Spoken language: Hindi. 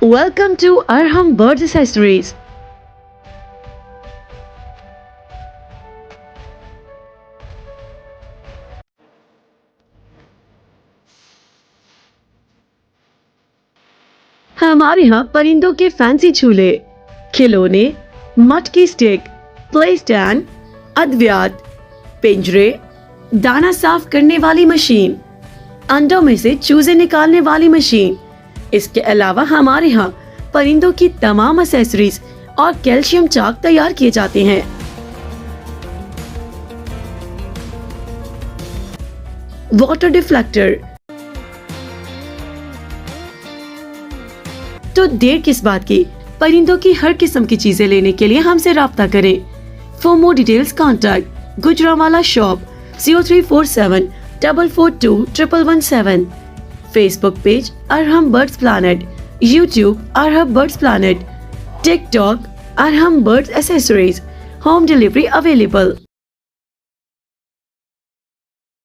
Welcome to Arham Bird Accessories. हमारे यहाँ परिंदों के फैंसी झूले, खिलौने, मटकी स्टिक, प्ले स्टैंड, अद्वियात, पिंजरे, दाना साफ करने वाली मशीन, अंडों में से चूजे निकालने वाली मशीन। इसके अलावा हमारे यहाँ परिंदों की तमाम एक्सेसरीज और कैल्शियम चाक तैयार किए जाते हैं। Water deflector. तो देर किस बात की, परिंदों की हर किस्म की चीजें लेने के लिए हमसे राब्ता करें। For more details contact Gujranwala shop 0347 442 11117। Facebook page Arham birds planet, YouTube Arham birds planet, TikTok Arham birds accessories. Home delivery available.